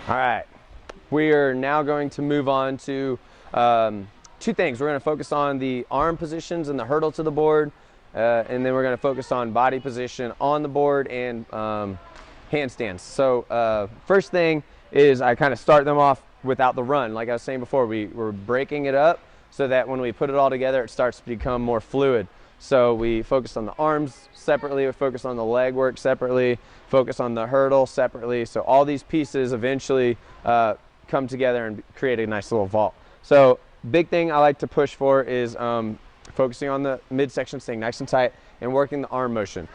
All right, we are now going to move on to two things. We're going to focus on the arm positions and the hurdle to the board, and then we're going to focus on body position on the board and handstands. So first thing is I kind of start them off without the run. Like I was saying before, we're breaking it up so that when we put it all together, it starts to become more fluid. So we focus on the arms separately, we focus on the leg work separately, focus on the hurdle separately. So all these pieces eventually come together and create a nice little vault. So big thing I like to push for is focusing on the midsection, staying nice and tight, and working the arm motion.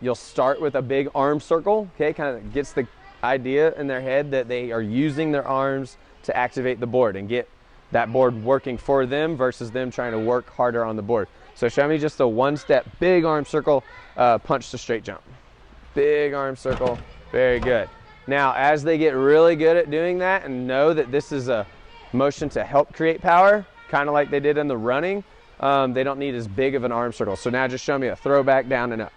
You'll start with a big arm circle, okay, kind of gets the idea in their head that they are using their arms to activate the board and get that board working for them versus them trying to work harder on the board. So show me just a one-step, big arm circle, punch to straight jump. Big arm circle, very good. Now, as they get really good at doing that and know that this is a motion to help create power, kind of like they did in the running, they don't need as big of an arm circle. So now just show me a throw back, down and up.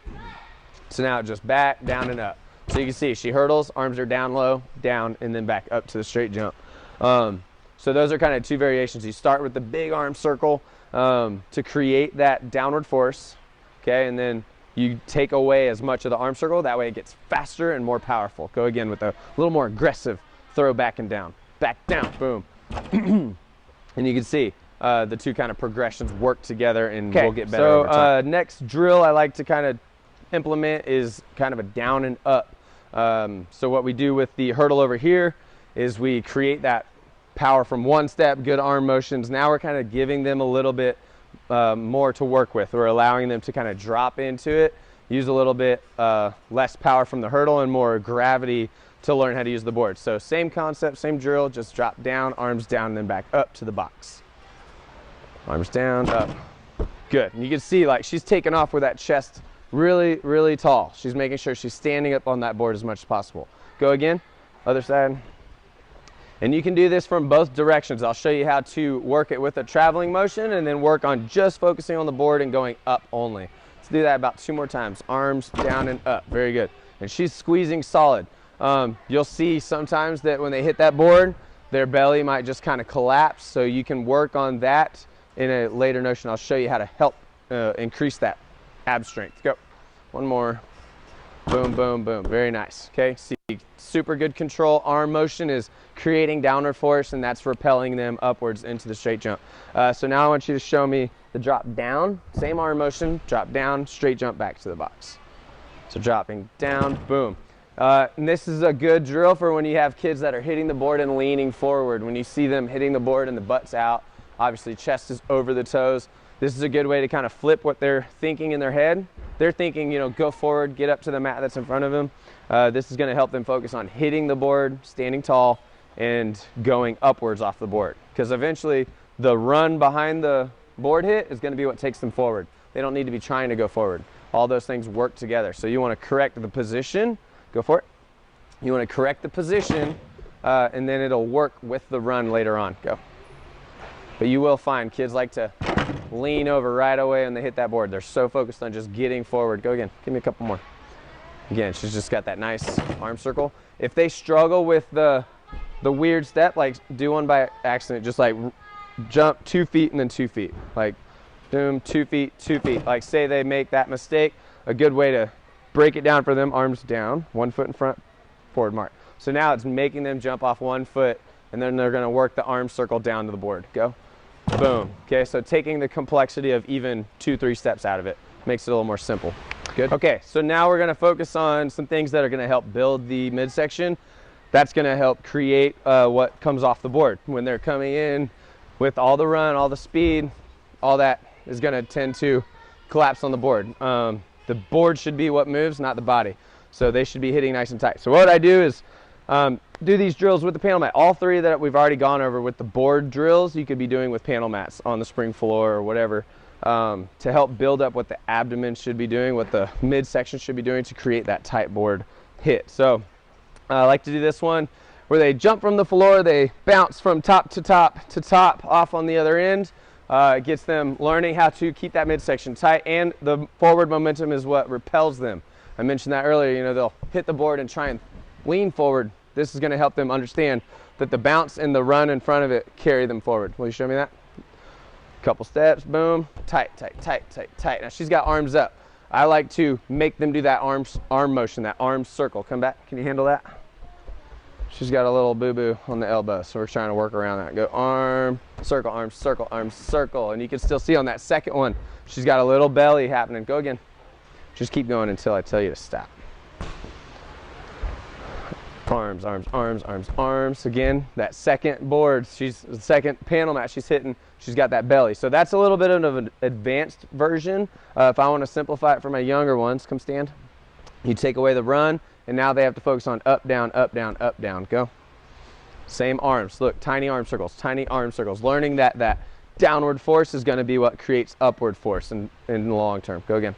So now just back, down and up. So you can see she hurdles, arms are down low, down, and then back up to the straight jump. So those are kind of two variations. You start with the big arm circle to create that downward force, okay, and then you take away as much of the arm circle. That way it gets faster and more powerful. Go again with a little more aggressive throw back and down, boom. And you can see the two kind of progressions work together, and we'll get better over time. So next drill I like to kind of implement is kind of a down and up. So what we do with the hurdle over here is we create that power from one step, good arm motions. Now we're kind of giving them a little bit more to work with. We're allowing them to kind of drop into it, use a little bit less power from the hurdle and more gravity to learn how to use the board. So same concept, same drill, just drop down, arms down, and then back up to the box. Arms down, up. Good. And you can see like she's taking off with that chest really, really tall. She's making sure she's standing up on that board as much as possible. Go again, other side. And you can do this from both directions. I'll show you how to work it with a traveling motion and then work on just focusing on the board and going up only. Let's do that about 2 more times. Arms down and up, very good. And she's squeezing solid. You'll see sometimes that when they hit that board, their belly might just kind of collapse. So you can work on that in a later notion. I'll show you how to help increase that ab strength. Go, one more. Boom, boom, boom, very nice. Okay, see, super good control. Arm motion is creating downward force, and that's repelling them upwards into the straight jump. So now I want you to show me the drop down, same arm motion, drop down, straight jump back to the box. So dropping down, boom. And this is a good drill for when you have kids that are hitting the board and leaning forward. When you see them hitting the board and the butt's out, obviously chest is over the toes. This is a good way to kind of flip what they're thinking in their head. They're thinking, you know, go forward, get up to the mat that's in front of them. This is going to help them focus on hitting the board, standing tall, and going upwards off the board. Because eventually the run behind the board hit is going to be what takes them forward. They don't need to be trying to go forward. All those things work together. So you want to correct the position. Go for it. You want to correct the position, and then it'll work with the run later on. Go. But you will find kids like to lean over right away when they hit that board. They're so focused on just getting forward. Go again. Give me a couple more. Again, she's just got that nice arm circle. If they struggle with the weird step, like do one by accident, just like jump 2 feet and then 2 feet. Like boom, 2 feet, 2 feet. Like say they make that mistake, a good way to break it down for them, arms down, 1 foot in front, forward mark. So now it's making them jump off 1 foot, and then they're gonna work the arm circle down to the board. Go. Boom. Okay, so taking the complexity of even 2-3 steps out of it makes it a little more simple. Good. Okay, so now we're going to focus on some things that are going to help build the midsection. That's going to help create what comes off the board. When they're coming in with all the run, all the speed, all that is going to tend to collapse on the board. The board should be what moves, not the body. So they should be hitting nice and tight. So what I do is do these drills with the panel mat. All 3 that we've already gone over with the board drills, you could be doing with panel mats on the spring floor or whatever, to help build up what the abdomen should be doing, what the midsection should be doing to create that tight board hit. So I like to do this one where they jump from the floor, they bounce from top to top to top off on the other end. It gets them learning how to keep that midsection tight, and the forward momentum is what repels them. I mentioned that earlier. You know, they'll hit the board and try and lean forward. This is going to help them understand that the bounce and the run in front of it carry them forward. Will you show me that? Couple steps, boom, tight, tight, tight, tight, tight. Now she's got arms up. I like to make them do that arm motion, that arm circle. Come back, can you handle that? She's got a little boo-boo on the elbow, so we're trying to work around that. Go arm, circle, arm, circle, arm, circle. And you can still see on that second one, she's got a little belly happening. Go again. Just keep going until I tell you to stop. Arms, arms, arms, arms, arms. Again, that second board, the second panel mat she's hitting, she's got that belly. So that's a little bit of an advanced version. If I want to simplify it for my younger ones, come stand. You take away the run, and now they have to focus on up, down, up, down, up, down. Go. Same arms. Look, tiny arm circles, tiny arm circles. Learning that downward force is going to be what creates upward force in the long term. Go again.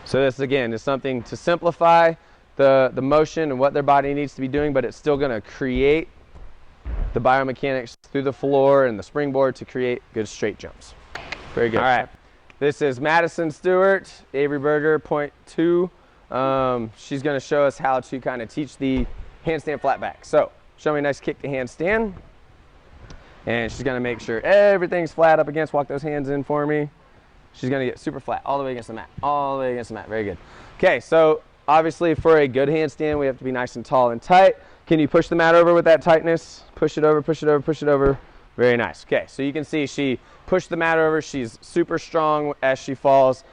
So this, again, is something to simplify the motion and what their body needs to be doing, but it's still going to create the biomechanics through the floor and the springboard to create good straight jumps. Very good. All right. This is Madison Stewart, Avery Berger, point 2. She's going to show us how to kind of teach the handstand flat back. So show me a nice kick to handstand. And she's going to make sure everything's flat up against. Walk those hands in for me. She's going to get super flat all the way against the mat. All the way against the mat. Very good. Okay, so obviously for a good handstand, we have to be nice and tall and tight. Can you push the mat over with that tightness? Push it over, push it over, push it over. Very nice. Okay, so you can see she pushed the mat over. She's super strong as she falls.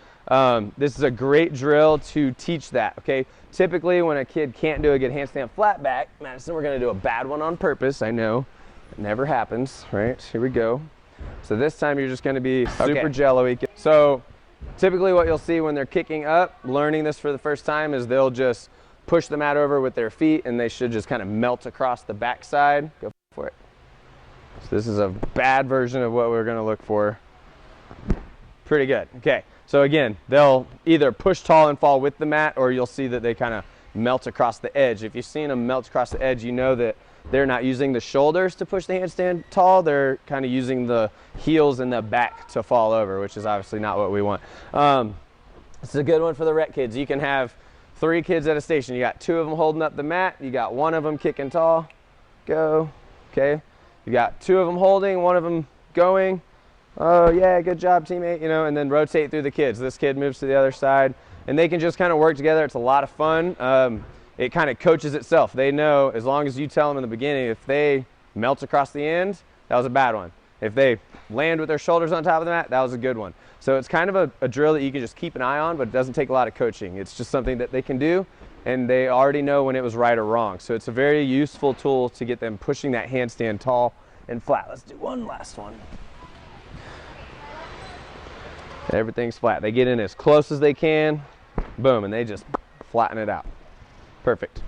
This is a great drill to teach that, okay? Typically when a kid can't do a good handstand flat back, Madison, we're going to do a bad one on purpose. I know. It never happens, right? Here we go. So this time you're just going to be super jello-y. So typically what you'll see when they're kicking up, learning this for the first time, is they'll just push the mat over with their feet, and they should just kind of melt across the backside. Go for it. So this is a bad version of what we're going to look for. Pretty good. Okay. So again, they'll either push tall and fall with the mat, or you'll see that they kind of melt across the edge. If you've seen them melt across the edge, you know that they're not using the shoulders to push the handstand tall. They're kind of using the heels and the back to fall over, which is obviously not what we want. This is a good one for the rec kids. You can have 3 kids at a station. You got 2 of them holding up the mat. You got 1 of them kicking tall. Go. Okay. You got 2 of them holding, 1 of them going. Oh yeah, good job teammate, you know, and then rotate through the kids. This kid moves to the other side, and they can just kind of work together. It's a lot of fun. It kind of coaches itself. They know, as long as you tell them in the beginning, if they melt across the end, that was a bad one. If they land with their shoulders on top of the mat, that was a good one. So it's kind of a drill that you can just keep an eye on, but it doesn't take a lot of coaching. It's just something that they can do, and they already know when it was right or wrong. So it's a very useful tool to get them pushing that handstand tall and flat. Let's do one last one. Everything's flat. They get in as close as they can, boom, and they just flatten it out. Perfect.